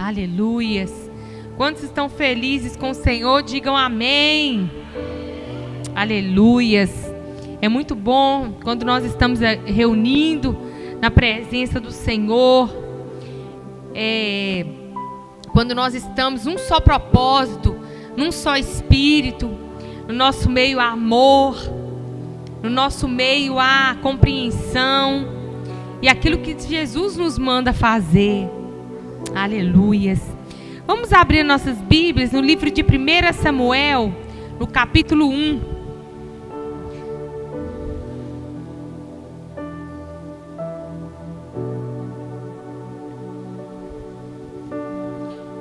Aleluias. Quantos estão felizes com o Senhor, digam amém. Aleluias. É muito bom quando nós estamos reunindo na presença do Senhor. Quando nós estamos num só propósito, num só espírito, no nosso meio há amor, no nosso meio há compreensão e aquilo que Jesus nos manda fazer. Aleluias. Vamos abrir nossas Bíblias no livro de 1 Samuel, no capítulo 1.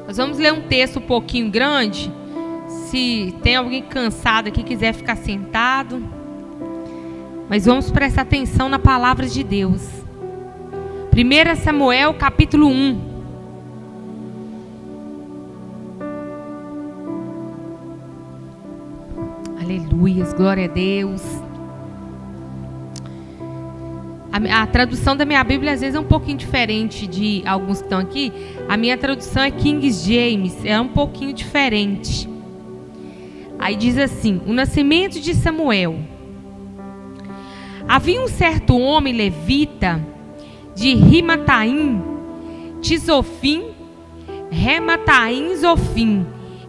Nós vamos ler um texto um pouquinho grande. Se tem alguém cansado aqui, quiser ficar sentado. Mas vamos prestar atenção na palavra de Deus. 1 Samuel, capítulo 1. Aleluias, glória a Deus. A tradução da minha Bíblia às vezes é um pouquinho diferente de alguns que estão aqui. A minha tradução é King James, é um pouquinho diferente. Aí diz assim: o nascimento de Samuel. Havia um certo homem levita de Rimataim, Tisofim, Remataim, Zofim,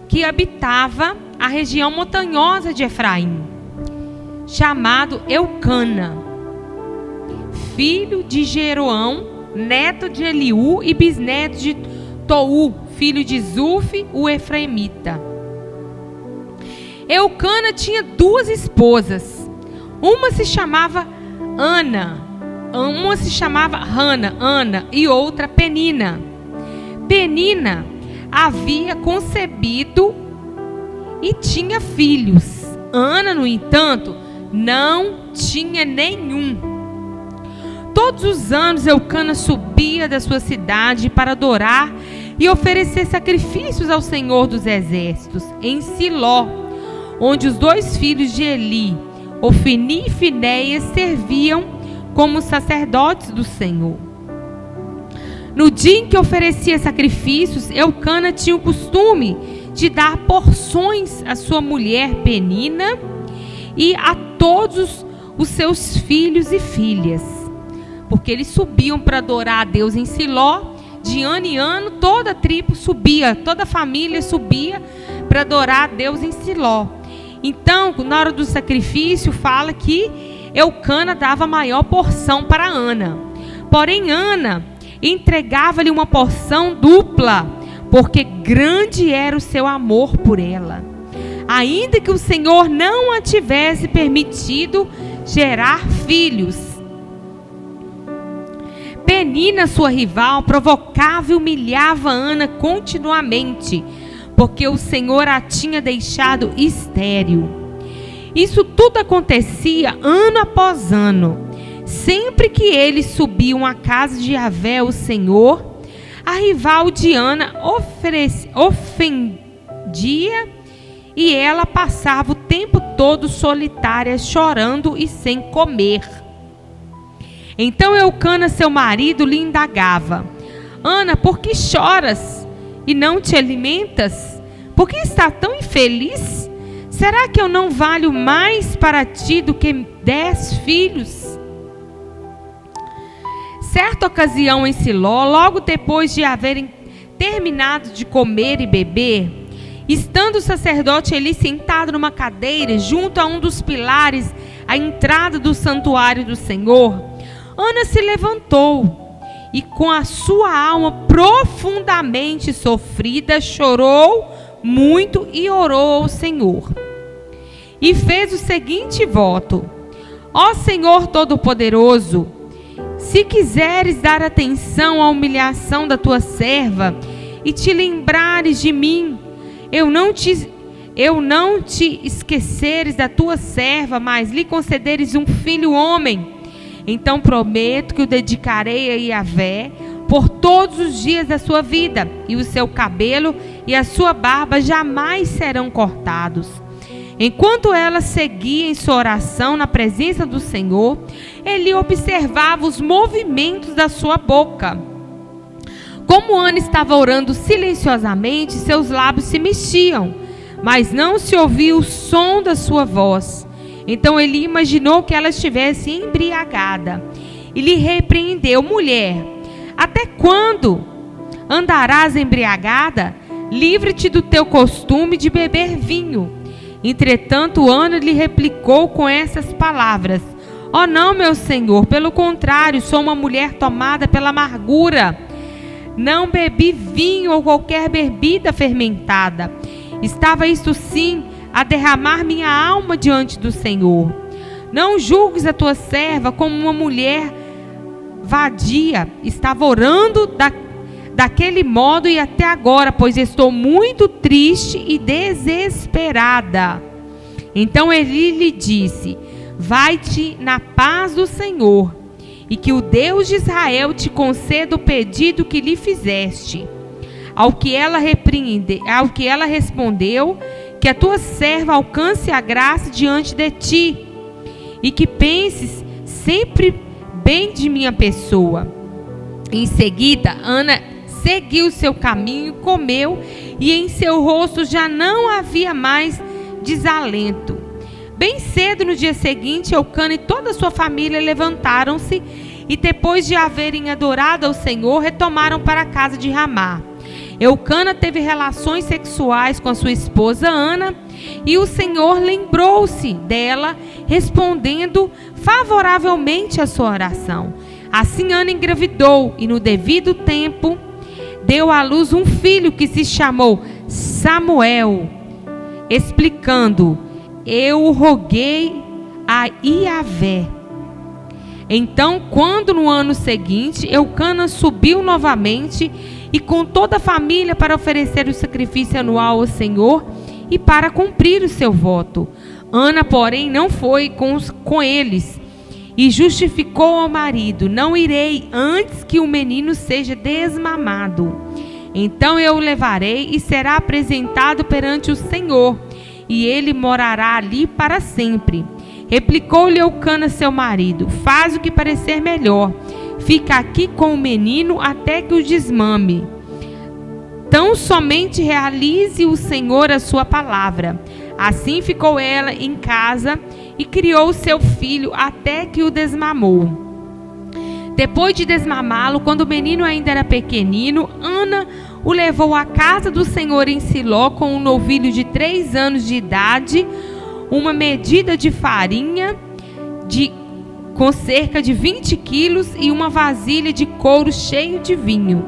que habitava a região montanhosa de Efraim, chamado Eucana, filho de Jeroão, neto de Eliú e bisneto de Tou, filho de Zuf, o Efraimita. Eucana tinha duas esposas. Uma se chamava Ana, e outra Penina. Penina havia concebido e tinha filhos. Ana, no entanto, não tinha nenhum. Todos os anos Eucana subia da sua cidade para adorar e oferecer sacrifícios ao Senhor dos Exércitos em Siló, onde os dois filhos de Eli, Ofni e Finéias, serviam como sacerdotes do Senhor. No dia em que oferecia sacrifícios, Eucana tinha o costume de dar porções à sua mulher Penina e a todos os seus filhos e filhas, porque eles subiam para adorar a Deus em Siló. De ano em ano, toda a tribo subia, toda a família subia para adorar a Deus em Siló. Então, na hora do sacrifício, fala que Eucana dava a maior porção para Ana. Porém, Ana entregava-lhe uma porção dupla, porque grande era o seu amor por ela, ainda que o Senhor não a tivesse permitido gerar filhos. Penina, sua rival, provocava e humilhava Ana continuamente, porque o Senhor a tinha deixado estéril. Isso tudo acontecia ano após ano. Sempre que eles subiam à casa de Yahvé, o Senhor, a rival de Ana ofendia e ela passava o tempo todo solitária, chorando e sem comer. Então Eucana, seu marido, lhe indagava: Ana, por que choras e não te alimentas? Por que está tão infeliz? Será que eu não valho mais para ti do que 10 filhos? Certa ocasião em Siló, logo depois de haverem terminado de comer e beber, estando o sacerdote Eli sentado numa cadeira junto a um dos pilares à entrada do santuário do Senhor, Ana se levantou e, com a sua alma profundamente sofrida, chorou muito e orou ao Senhor. E fez o seguinte voto: Ó Senhor Todo-Poderoso, se quiseres dar atenção à humilhação da tua serva e te lembrares de mim, eu não te esqueceres da tua serva, mas lhe concederes um filho homem, então prometo que o dedicarei a Yahvé por todos os dias da sua vida, e o seu cabelo e a sua barba jamais serão cortados. Enquanto ela seguia em sua oração na presença do Senhor, ele observava os movimentos da sua boca. Como Ana estava orando silenciosamente, seus lábios se mexiam, mas não se ouvia o som da sua voz. Então ele imaginou que ela estivesse embriagada e lhe repreendeu: mulher, até quando andarás embriagada? Livre-te do teu costume de beber vinho. Entretanto, Ana lhe replicou com essas palavras: ó não, meu senhor, pelo contrário, sou uma mulher tomada pela amargura. Não bebi vinho ou qualquer bebida fermentada. Estava isto sim a derramar minha alma diante do Senhor. Não julgues a tua serva como uma mulher vadia. Estava orando daquele modo e até agora, pois estou muito triste e desesperada. Então Eli lhe disse: vai-te na paz do Senhor, e que o Deus de Israel te conceda o pedido que lhe fizeste. Ao que ela respondeu: que a tua serva alcance a graça diante de ti, e que penses sempre bem de minha pessoa. Em seguida, Ana seguiu seu caminho, comeu, e em seu rosto já não havia mais desalento. Bem cedo no dia seguinte, Eucana e toda a sua família levantaram-se e, depois de haverem adorado ao Senhor, retomaram para a casa de Ramá. Eucana teve relações sexuais com a sua esposa Ana, e o Senhor lembrou-se dela, respondendo favoravelmente à sua oração. Assim Ana engravidou e, no devido tempo, deu à luz um filho que se chamou Samuel, explicando: eu o roguei a Iavé. Então, quando no ano seguinte Eucana subiu novamente e com toda a família para oferecer o sacrifício anual ao Senhor e para cumprir o seu voto, Ana, porém, não foi com eles e justificou ao marido: não irei antes que o menino seja desmamado. Então eu o levarei e será apresentado perante o Senhor, e ele morará ali para sempre. Replicou-lhe Eucana, seu marido: faz o que parecer melhor. Fica aqui com o menino até que o desmame. Tão somente realize o Senhor a sua palavra. Assim ficou ela em casa e criou seu filho até que o desmamou. Depois de desmamá-lo, quando o menino ainda era pequenino, Ana o levou à casa do Senhor em Siló com um novilho de 3 anos de idade, uma medida de farinha com cerca de 20 quilos e uma vasilha de couro cheio de vinho.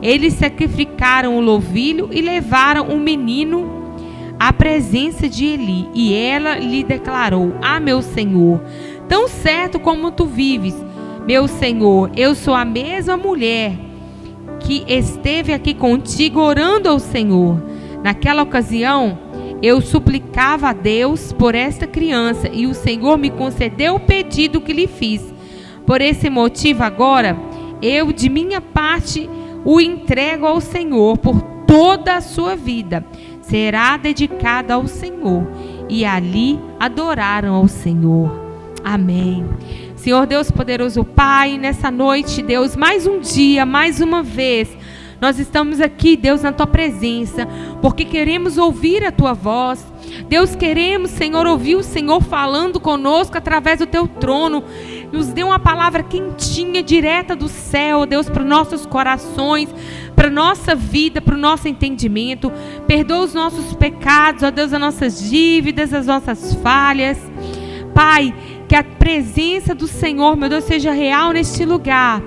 Eles sacrificaram o novilho e levaram o menino à presença de Eli. E ela lhe declarou: ah, meu senhor, tão certo como tu vives, meu senhor, eu sou a mesma mulher que esteve aqui contigo orando ao Senhor. Naquela ocasião, eu suplicava a Deus por esta criança, e o Senhor me concedeu o pedido que lhe fiz. Por esse motivo agora, eu de minha parte o entrego ao Senhor por toda a sua vida. Será dedicada ao Senhor. E ali adoraram ao Senhor. Amém. Senhor Deus poderoso Pai, nessa noite, Deus, mais um dia, mais uma vez, nós estamos aqui, Deus, na Tua presença, porque queremos ouvir a Tua voz. Deus, queremos, Senhor, ouvir o Senhor falando conosco através do Teu trono. Nos dê uma palavra quentinha, direta do céu, Deus, para os nossos corações, para a nossa vida, para o nosso entendimento. Perdoa os nossos pecados, ó Deus, as nossas dívidas, as nossas falhas. Pai, que a presença do Senhor, meu Deus, seja real neste lugar.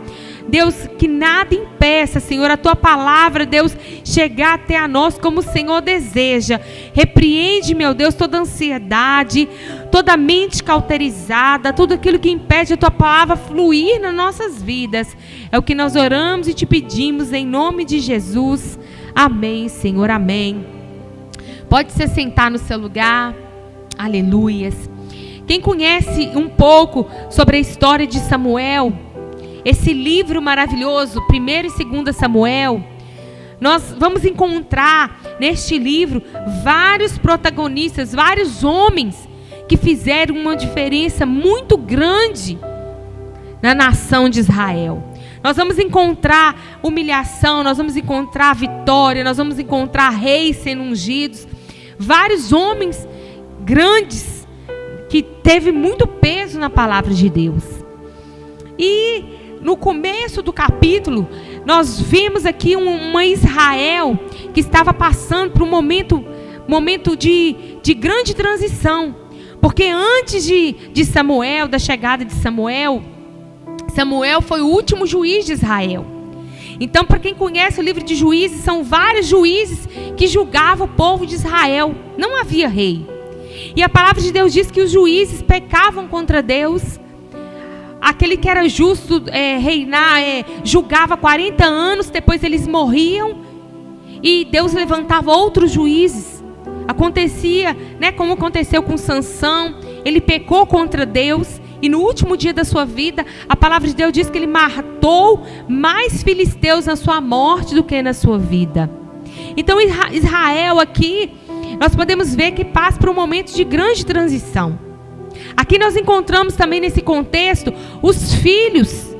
Deus, que nada impeça, Senhor, a Tua palavra, Deus, chegar até a nós como o Senhor deseja. Repreende, meu Deus, toda ansiedade, toda mente cauterizada, tudo aquilo que impede a Tua palavra fluir nas nossas vidas. É o que nós oramos e Te pedimos em nome de Jesus. Amém, Senhor, amém. Pode se sentar no seu lugar. Aleluias. Quem conhece um pouco sobre a história de Samuel, esse livro maravilhoso, 1º e 2º Samuel, nós vamos encontrar neste livro vários protagonistas, vários homens que fizeram uma diferença muito grande na nação de Israel. Nós vamos encontrar humilhação, nós vamos encontrar vitória, nós vamos encontrar reis sendo ungidos. Vários homens grandes que teve muito peso na palavra de Deus. E no começo do capítulo, nós vemos aqui uma Israel que estava passando por um momento de grande transição. Porque antes de Samuel, da chegada de Samuel, Samuel foi o último juiz de Israel. Então, para quem conhece o livro de Juízes, são vários juízes que julgavam o povo de Israel. Não havia rei. E a palavra de Deus diz que os juízes pecavam contra Deus. Aquele que era justo julgava 40 anos, depois eles morriam. E Deus levantava outros juízes. Acontecia, como aconteceu com Sansão, ele pecou contra Deus. E no último dia da sua vida, a palavra de Deus diz que ele matou mais filisteus na sua morte do que na sua vida. Então Israel aqui, nós podemos ver que passa por um momento de grande transição. Aqui nós encontramos também nesse contexto os filhos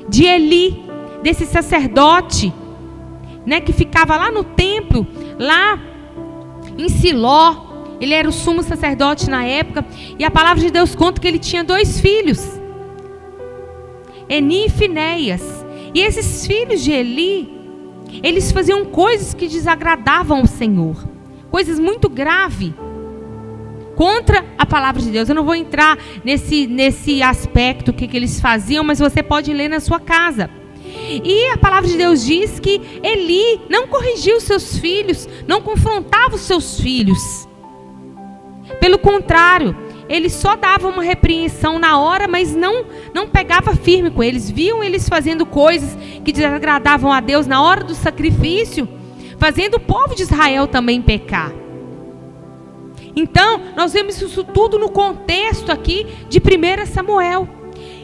de Eli, desse sacerdote, que ficava lá no templo, lá em Siló. Ele era o sumo sacerdote na época. E a palavra de Deus conta que ele tinha 2 filhos, Eni e Finéias. E esses filhos de Eli, eles faziam coisas que desagradavam ao Senhor. Coisas muito graves contra a palavra de Deus. Eu não vou entrar nesse aspecto, o que eles faziam, mas você pode ler na sua casa. E a palavra de Deus diz que Eli não corrigia os seus filhos, não confrontava os seus filhos. Pelo contrário, ele só dava uma repreensão na hora, mas não pegava firme com eles. Viam eles fazendo coisas que desagradavam a Deus na hora do sacrifício, fazendo o povo de Israel também pecar. Então, nós vemos isso tudo no contexto aqui de 1 Samuel.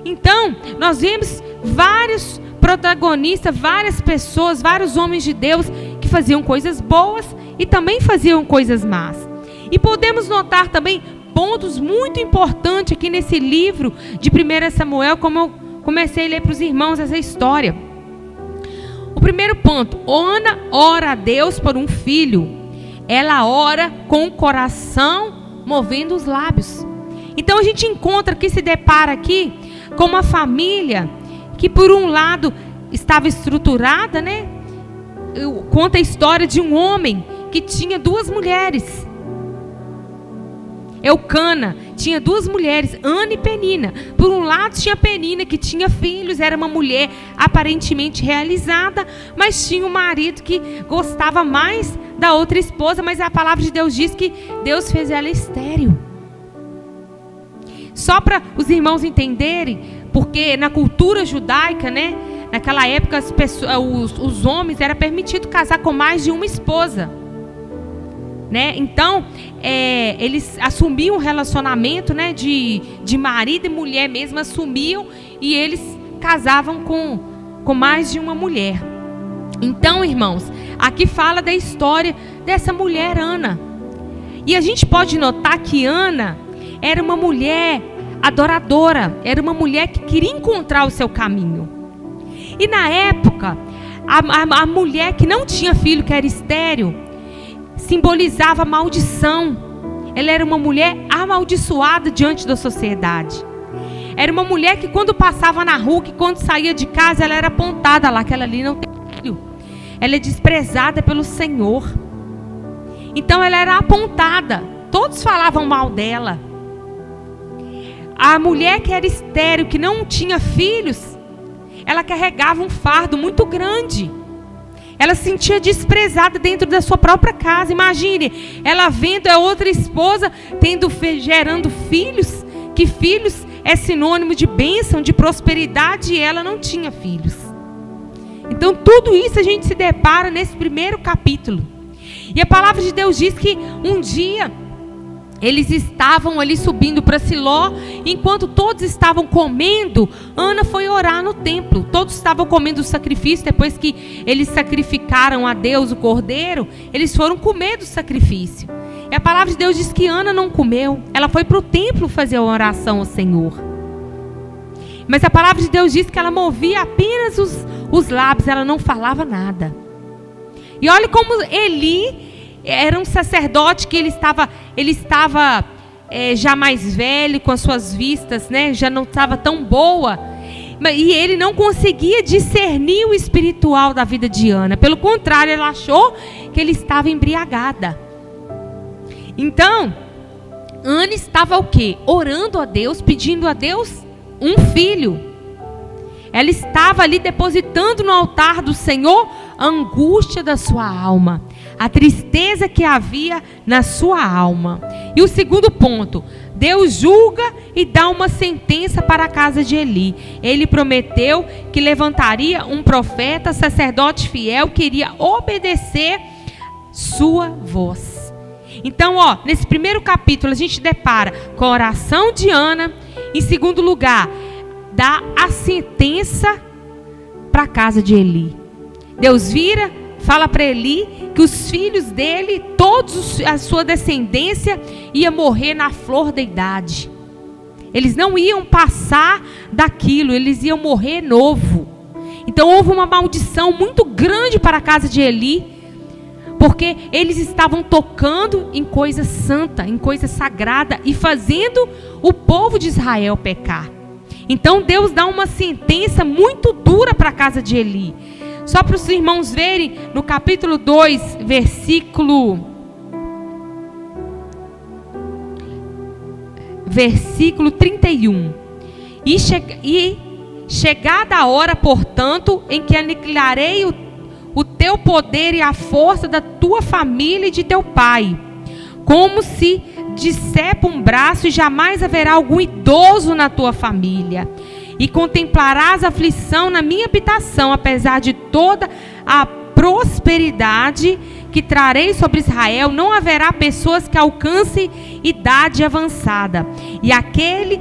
Então, nós vemos vários protagonistas, várias pessoas, vários homens de Deus que faziam coisas boas e também faziam coisas más. E podemos notar também pontos muito importantes aqui nesse livro de 1 Samuel, como eu comecei a ler para os irmãos essa história. O primeiro ponto: Ana ora a Deus por um filho. Ela ora com o coração, movendo os lábios. Então a gente encontra aqui, se depara aqui com uma família que por um lado estava estruturada, Conta a história de um homem que tinha 2 mulheres. Eucana tinha 2 mulheres, Ana e Penina. Por um lado tinha Penina, que tinha filhos, era uma mulher aparentemente realizada, mas tinha um marido que gostava mais da outra esposa, mas a palavra de Deus diz que Deus fez ela estéril. Só para os irmãos entenderem, porque na cultura judaica, naquela época os homens era permitido casar com mais de uma esposa. Então, eles assumiam um relacionamento, de marido e mulher mesmo, assumiam, e eles casavam com mais de uma mulher. Então, irmãos, aqui fala da história dessa mulher, Ana. E a gente pode notar que Ana era uma mulher adoradora, era uma mulher que queria encontrar o seu caminho. E na época, a mulher que não tinha filho, que era estéril, simbolizava maldição. Ela era uma mulher amaldiçoada diante da sociedade. Era uma mulher que quando passava na rua, que quando saía de casa, ela era apontada lá, aquela ali não tem filho. Ela é desprezada pelo Senhor. Então ela era apontada. Todos falavam mal dela. A mulher que era estéril, que não tinha filhos, ela carregava um fardo muito grande. Ela se sentia desprezada dentro da sua própria casa. Imagine, ela vendo a outra esposa gerando filhos, que filhos é sinônimo de bênção, de prosperidade, e ela não tinha filhos. Então tudo isso a gente se depara nesse primeiro capítulo. E a palavra de Deus diz que um dia eles estavam ali subindo para Siló. Enquanto todos estavam comendo, Ana foi orar no templo. Todos estavam comendo o sacrifício. Depois que eles sacrificaram a Deus o cordeiro, eles foram comer do sacrifício. E a palavra de Deus diz que Ana não comeu. Ela foi para o templo fazer a oração ao Senhor. Mas a palavra de Deus diz que ela movia apenas os lábios, ela não falava nada. E olha como Eli era um sacerdote que ele estava já mais velho, com as suas vistas, né, já não estava tão boa. E ele não conseguia discernir o espiritual da vida de Ana. Pelo contrário, ele achou que ele estava embriagada. Então, Ana estava o quê? Orando a Deus, pedindo a Deus um filho. Ela estava ali depositando no altar do Senhor a angústia da sua alma, a tristeza que havia na sua alma. E o segundo ponto, Deus julga e dá uma sentença para a casa de Eli. Ele prometeu que levantaria um profeta, sacerdote fiel, que iria obedecer sua voz. Então, nesse primeiro capítulo a gente depara com a oração de Ana. Em segundo lugar, dá a sentença para a casa de Eli. Deus vira, fala para Eli que os filhos dele, todos a sua descendência, ia morrer na flor da idade. Eles não iam passar daquilo, eles iam morrer novo. Então houve uma maldição muito grande para a casa de Eli, porque eles estavam tocando em coisa santa, em coisa sagrada, e fazendo o povo de Israel pecar. Então Deus dá uma sentença muito dura para a casa de Eli. Só para os irmãos verem, no capítulo 2, versículo 31. E chegada a hora, portanto, em que aniquilarei o teu poder e a força da tua família e de teu pai, como se decepa um braço, e jamais haverá algum idoso na tua família. E contemplarás a aflição na minha habitação, apesar de toda a prosperidade que trarei sobre Israel, não haverá pessoas que alcancem idade avançada. E aquele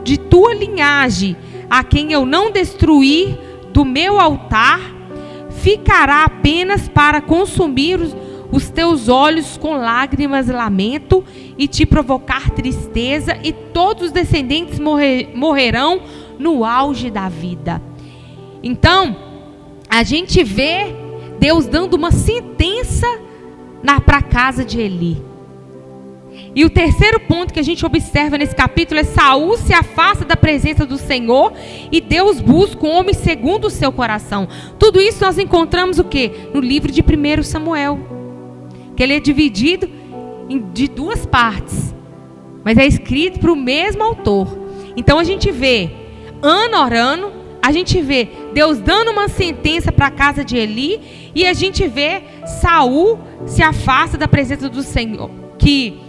de tua linhagem, a quem eu não destruir do meu altar, ficará apenas para consumir os teus olhos com lágrimas e lamento, e te provocar tristeza, e todos os descendentes morrerão no auge da vida. Então, a gente vê Deus dando uma sentença para a casa de Eli. E o terceiro ponto que a gente observa nesse capítulo é: Saul se afasta da presença do Senhor e Deus busca um homem segundo o seu coração. Tudo isso nós encontramos o quê? No livro de 1 Samuel, que ele é dividido de duas partes, mas é escrito para o mesmo autor. Então a gente vê Ana orando, a gente vê Deus dando uma sentença para a casa de Eli, e a gente vê Saul se afasta da presença do Senhor, que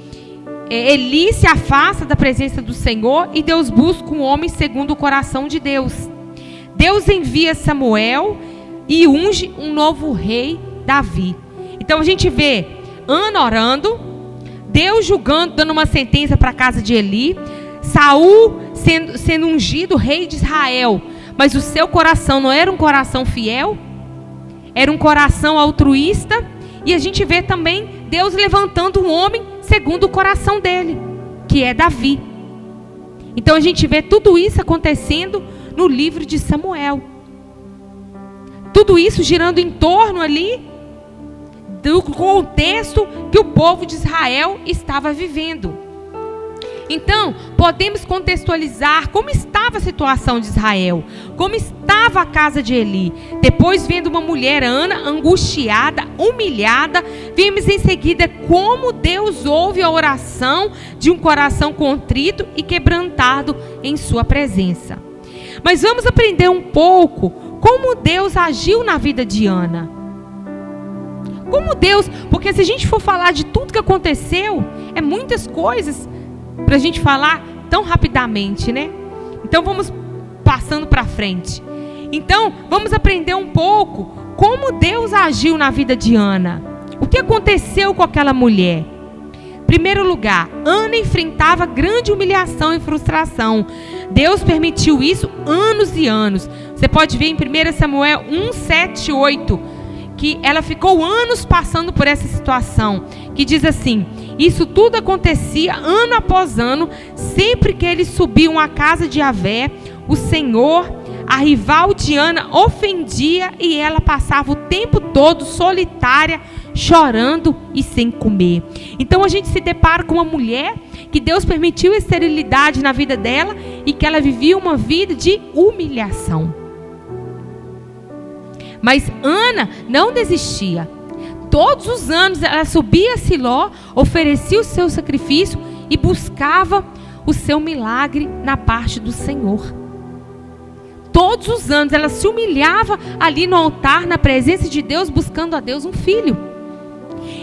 Eli se afasta da presença do Senhor, e Deus busca um homem segundo o coração de Deus. Deus envia Samuel e unge um novo rei, Davi. Então a gente vê Ana orando, Deus julgando, dando uma sentença para a casa de Eli, Saul sendo ungido rei de Israel, mas o seu coração não era um coração fiel, era um coração altruísta. E a gente vê também Deus levantando um homem segundo o coração dele, que é Davi. Então a gente vê tudo isso acontecendo no livro de Samuel. Tudo isso girando em torno ali do contexto que o povo de Israel estava vivendo. Então, podemos contextualizar como estava a situação de Israel, como estava a casa de Eli. Depois, vendo uma mulher, Ana, angustiada, humilhada, vimos em seguida como Deus ouve a oração de um coração contrito e quebrantado em sua presença. Mas vamos aprender um pouco como Deus agiu na vida de Ana. Como Deus, porque se a gente for falar de tudo que aconteceu, é muitas coisas para a gente falar tão rapidamente, né? Então vamos passando para frente. Então vamos aprender um pouco como Deus agiu na vida de Ana. O que aconteceu com aquela mulher? Em primeiro lugar, Ana enfrentava grande humilhação e frustração. Deus permitiu isso anos e anos. Você pode ver em 1 Samuel 1, 7, 8, que ela ficou anos passando por essa situação, que diz assim: isso tudo acontecia ano após ano, sempre que eles subiam à casa de Yahvé, o Senhor, a rival de Ana ofendia e ela passava o tempo todo solitária, chorando e sem comer. Então a gente se depara com uma mulher que Deus permitiu esterilidade na vida dela e que ela vivia uma vida de humilhação. Mas Ana não desistia. Todos os anos ela subia a Siló, oferecia o seu sacrifício e buscava o seu milagre na parte do Senhor. Todos os anos ela se humilhava ali no altar, na presença de Deus, buscando a Deus um filho.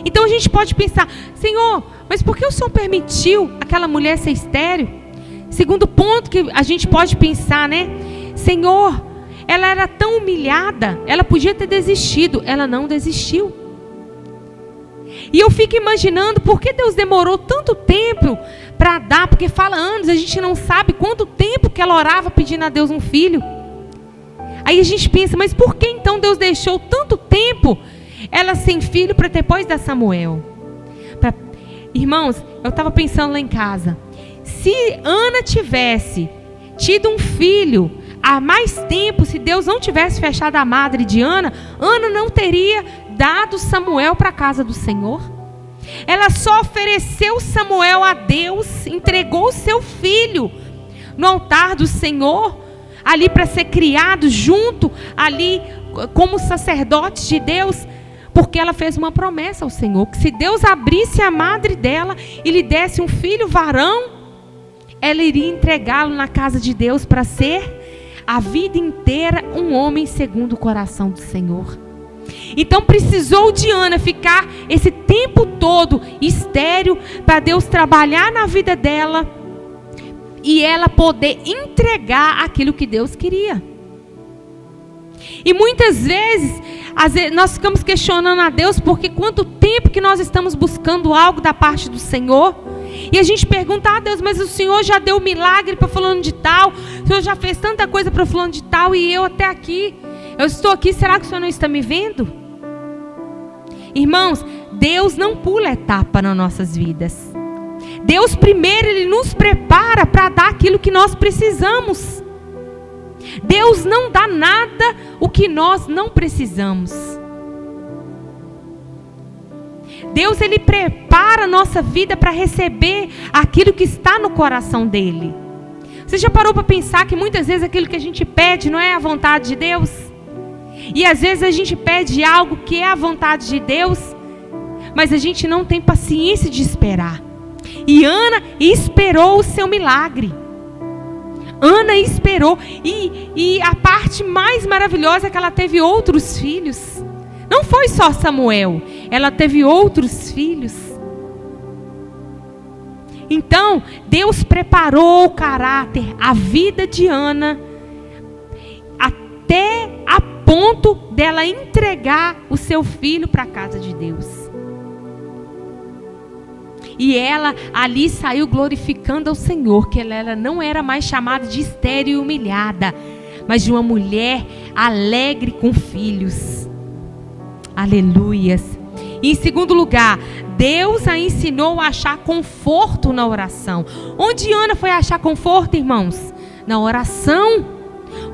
Então a gente pode pensar: Senhor, mas por que o Senhor permitiu aquela mulher ser estéril? Segundo ponto que a gente pode pensar, né? Senhor, ela era tão humilhada, ela podia ter desistido, ela não desistiu. E eu fico imaginando por que Deus demorou tanto tempo para dar, porque fala anos, a gente não sabe quanto tempo que ela orava pedindo a Deus um filho. Aí a gente pensa, mas por que então Deus deixou tanto tempo ela sem filho para depois dar Samuel? Irmãos, eu estava pensando lá em casa, se Ana tivesse tido um filho há mais tempo, se Deus não tivesse fechado a madre de Ana, Ana não teria dado Samuel para a casa do Senhor. Ela só ofereceu Samuel a Deus, entregou o seu filho no altar do Senhor, ali para ser criado junto, ali como sacerdotes de Deus, porque ela fez uma promessa ao Senhor, que se Deus abrisse a madre dela e lhe desse um filho varão, ela iria entregá-lo na casa de Deus para ser a vida inteira um homem segundo o coração do Senhor. Então precisou de Ana ficar esse tempo todo estéril para Deus trabalhar na vida dela e ela poder entregar aquilo que Deus queria. E muitas vezes nós ficamos questionando a Deus porque quanto tempo que nós estamos buscando algo da parte do Senhor e a gente pergunta a Deus, mas o Senhor já deu milagre para fulano de tal, o Senhor já fez tanta coisa para fulano de tal e eu até aqui, eu estou aqui, será que o Senhor não está me vendo? Irmãos, Deus não pula etapa nas nossas vidas. Deus primeiro Ele nos prepara para dar aquilo que nós precisamos. Deus não dá nada o que nós não precisamos. Deus Ele prepara a nossa vida para receber aquilo que está no coração dEle. Você já parou para pensar que muitas vezes aquilo que a gente pede não é a vontade de Deus? E às vezes a gente pede algo que é a vontade de Deus, mas a gente não tem paciência de esperar. E Ana esperou o seu milagre. Ana esperou. E a parte mais maravilhosa é que ela teve outros filhos. Não foi só Samuel, ela teve outros filhos. Então, Deus preparou o caráter, a vida de Ana, até a ponto dela entregar o seu filho para a casa de Deus. E ela ali saiu glorificando ao Senhor, que ela não era mais chamada de estéril e humilhada, mas de uma mulher alegre com filhos. Aleluias. E em segundo lugar, Deus a ensinou a achar conforto na oração. Onde Ana foi achar conforto, irmãos? Na oração,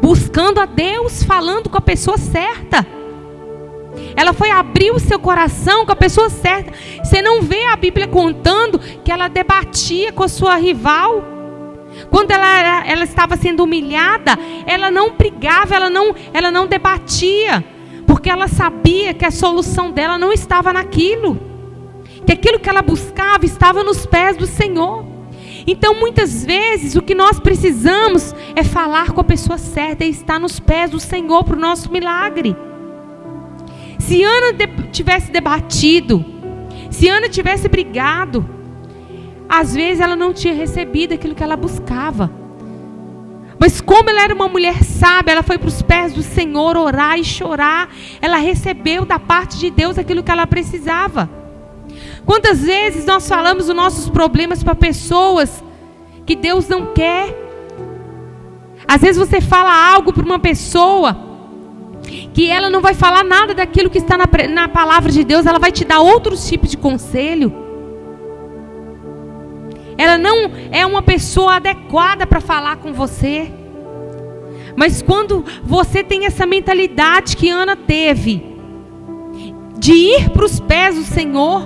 buscando a Deus, falando com a pessoa certa. Ela foi abrir o seu coração com a pessoa certa. Você não vê a Bíblia contando que ela debatia com a sua rival. Quando ela estava sendo humilhada, ela não brigava, ela não debatia. Porque ela sabia que a solução dela não estava naquilo. Que aquilo que ela buscava estava nos pés do Senhor. Então muitas vezes o que nós precisamos é falar com a pessoa certa e estar nos pés do Senhor para o nosso milagre. Se Ana tivesse debatido, se Ana tivesse brigado, às vezes ela não tinha recebido aquilo que ela buscava. Mas como ela era uma mulher sábia, ela foi para os pés do Senhor orar e chorar. Ela recebeu da parte de Deus aquilo que ela precisava. Quantas vezes nós falamos os nossos problemas para pessoas que Deus não quer? Às vezes você fala algo para uma pessoa que ela não vai falar nada daquilo que está na palavra de Deus, ela vai te dar outros tipos de conselho. Ela não é uma pessoa adequada para falar com você. Mas quando você tem essa mentalidade que Ana teve, de ir para os pés do Senhor,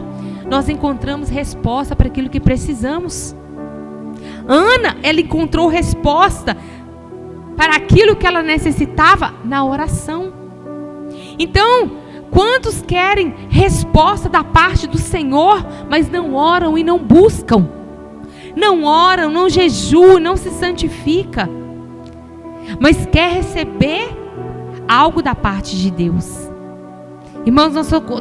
nós encontramos resposta para aquilo que precisamos. Ana, ela encontrou resposta para aquilo que ela necessitava na oração. Então, quantos querem resposta da parte do Senhor, mas não oram e não buscam? Não oram, não jejuam, não se santifica, mas quer receber algo da parte de Deus. Irmãos,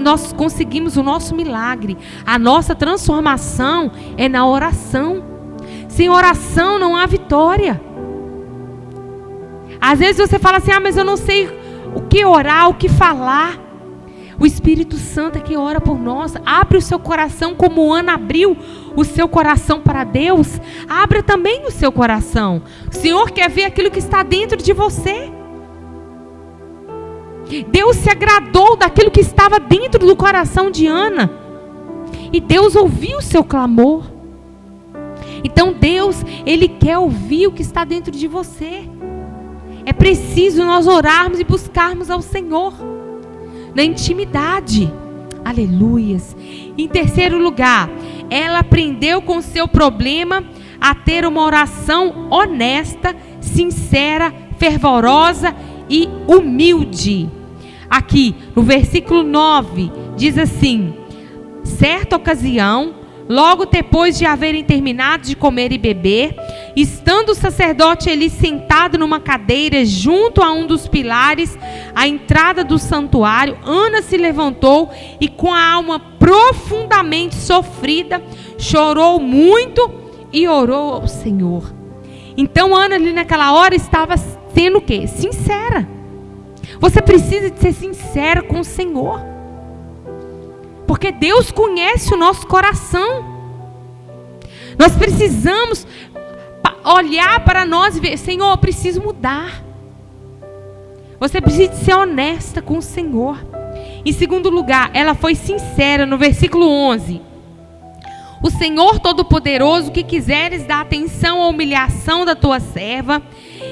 nós conseguimos o nosso milagre. A nossa transformação é na oração. Sem oração não há vitória. Às vezes você fala assim, mas eu não sei o que orar, o que falar. O Espírito Santo é que ora por nós. Abre o seu coração como Ana abriu o seu coração para Deus. Abra também o seu coração. O Senhor quer ver aquilo que está dentro de você. Deus se agradou daquilo que estava dentro do coração de Ana. E Deus ouviu o seu clamor. Então Deus, Ele quer ouvir o que está dentro de você. É preciso nós orarmos e buscarmos ao Senhor na intimidade. Aleluias. Em terceiro lugar, ela aprendeu com o seu problema a ter uma oração honesta, sincera, fervorosa e humilde. Aqui no versículo 9 diz assim: certa ocasião, logo depois de haverem terminado de comer e beber, estando o sacerdote Eli sentado numa cadeira junto a um dos pilares, à entrada do santuário, Ana se levantou e, com a alma profundamente sofrida, chorou muito e orou ao Senhor. Então Ana ali naquela hora estava sendo o quê? Sincera. Você precisa de ser sincero com o Senhor, porque Deus conhece o nosso coração. Nós precisamos olhar para nós e ver: Senhor, eu preciso mudar. Você precisa ser honesta com o Senhor. Em segundo lugar, ela foi sincera no versículo 11. O Senhor Todo-Poderoso, que quiseres dar atenção à humilhação da tua serva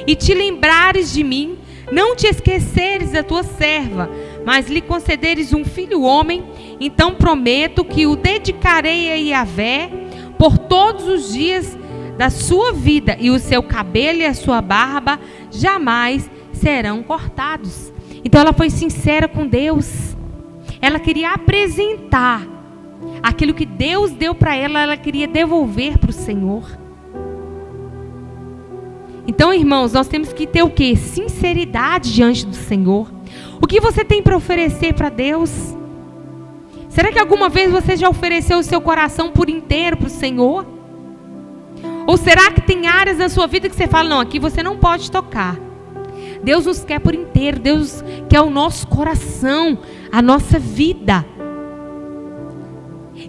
e te lembrares de mim, não te esqueceres da tua serva, mas lhe concederes um filho homem, então prometo que o dedicarei a Yahvé por todos os dias da sua vida, e o seu cabelo e a sua barba jamais serão cortados. Então ela foi sincera com Deus. Ela queria apresentar aquilo que Deus deu para ela, ela queria devolver para o Senhor. Então, irmãos, nós temos que ter o quê? Sinceridade diante do Senhor. O que você tem para oferecer para Deus? Será que alguma vez você já ofereceu o seu coração por inteiro para o Senhor? Ou será que tem áreas da sua vida que você fala, não, aqui você não pode tocar? Deus nos quer por inteiro. Deus quer o nosso coração, a nossa vida.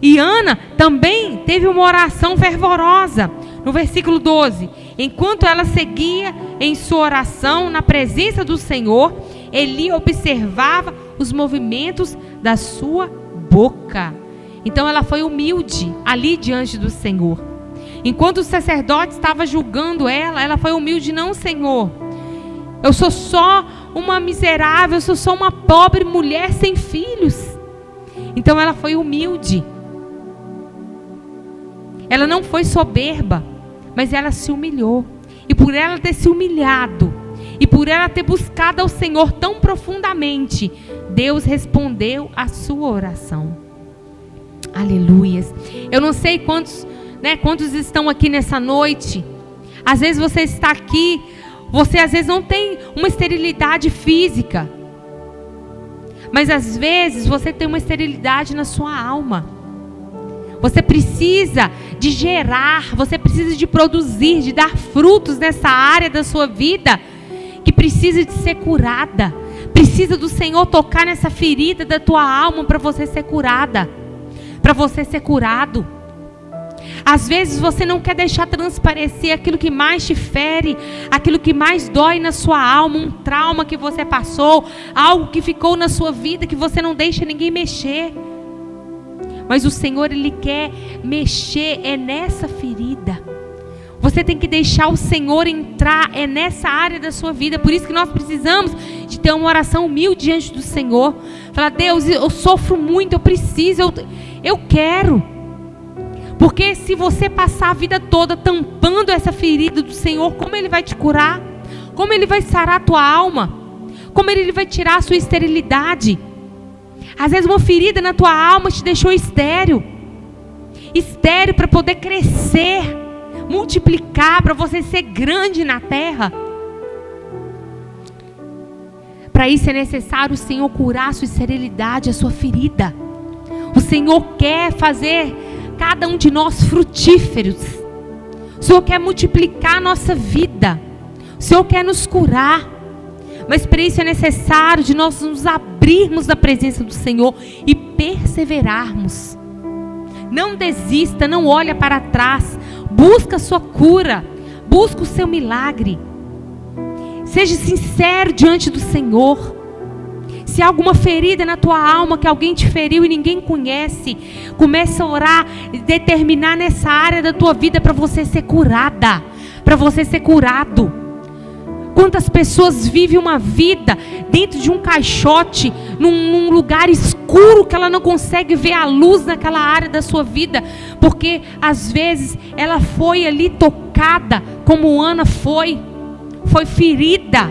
E Ana também teve uma oração fervorosa. No versículo 12, enquanto ela seguia em sua oração na presença do Senhor, Eli observava os movimentos da sua boca. Então ela foi humilde ali diante do Senhor. Enquanto o sacerdote estava julgando ela, ela foi humilde. Não, Senhor, eu sou só uma miserável, eu sou só uma pobre mulher sem filhos. Então ela foi humilde. Ela não foi soberba, mas ela se humilhou. E por ela ter se humilhado, e por ela ter buscado ao Senhor tão profundamente, Deus respondeu a sua oração. Aleluias. Eu não sei quantos estão aqui nessa noite. Às vezes você está aqui, você às vezes não tem uma esterilidade física, mas às vezes você tem uma esterilidade na sua alma. Você precisa de gerar, você precisa de produzir, de dar frutos nessa área da sua vida que precisa de ser curada. Precisa do Senhor tocar nessa ferida da tua alma para você ser curada, para você ser curado. Às vezes você não quer deixar transparecer aquilo que mais te fere, aquilo que mais dói na sua alma, um trauma que você passou, algo que ficou na sua vida que você não deixa ninguém mexer. Mas o Senhor, Ele quer mexer nessa ferida. Você tem que deixar o Senhor entrar nessa área da sua vida. Por isso que nós precisamos de ter uma oração humilde diante do Senhor. Falar: Deus, eu sofro muito, eu preciso, eu quero. Porque se você passar a vida toda tampando essa ferida do Senhor, como Ele vai te curar? Como Ele vai sarar a tua alma? Como Ele vai tirar a sua esterilidade? Às vezes uma ferida na tua alma te deixou estéril. Estéril para poder crescer, multiplicar, para você ser grande na terra. Para isso é necessário o Senhor curar a sua esterilidade, a sua ferida. O Senhor quer fazer cada um de nós frutíferos. O Senhor quer multiplicar a nossa vida. O Senhor quer nos curar. Mas para isso é necessário de nós nos abrirmos da presença do Senhor e perseverarmos. Não desista, não olha para trás. Busca a sua cura. Busca o seu milagre. Seja sincero diante do Senhor. Se há alguma ferida na tua alma que alguém te feriu e ninguém conhece, comece a orar e determinar nessa área da tua vida para você ser curada, para você ser curado. Quantas pessoas vivem uma vida dentro de um caixote, num lugar escuro que ela não consegue ver a luz naquela área da sua vida, porque às vezes ela foi ali tocada, como Ana foi ferida,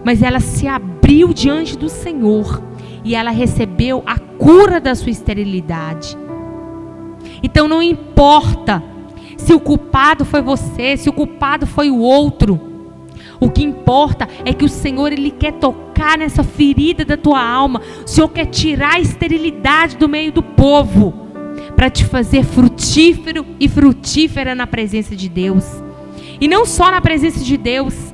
mas ela se abriu diante do Senhor e ela recebeu a cura da sua esterilidade. Então não importa se o culpado foi você, se o culpado foi o outro. O que importa é que o Senhor, Ele quer tocar nessa ferida da tua alma. O Senhor quer tirar a esterilidade do meio do povo, para te fazer frutífero e frutífera na presença de Deus. E não só na presença de Deus,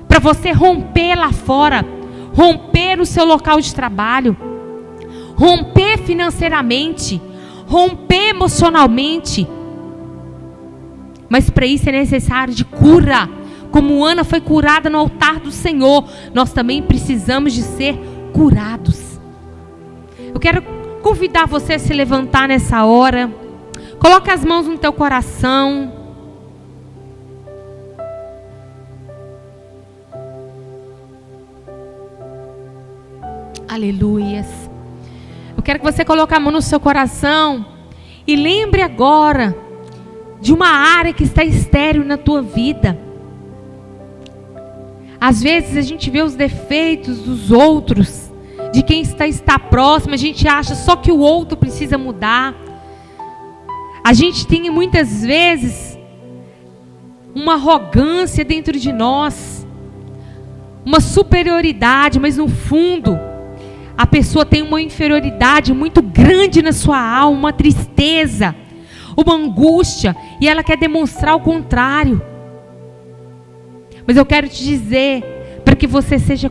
para você romper lá fora, romper no seu local de trabalho, romper financeiramente, romper emocionalmente. Mas para isso é necessário de cura. Como Ana foi curada no altar do Senhor, nós também precisamos de ser curados. Eu quero convidar você a se levantar nessa hora. Coloque as mãos no teu coração. Aleluias. Eu quero que você coloque a mão no seu coração e lembre agora de uma área que está estéril na tua vida. Às vezes a gente vê os defeitos dos outros, de quem está próximo, a gente acha só que o outro precisa mudar. A gente tem muitas vezes uma arrogância dentro de nós, uma superioridade, mas no fundo a pessoa tem uma inferioridade muito grande na sua alma, uma tristeza, uma angústia, e ela quer demonstrar o contrário. Mas eu quero te dizer, para que você seja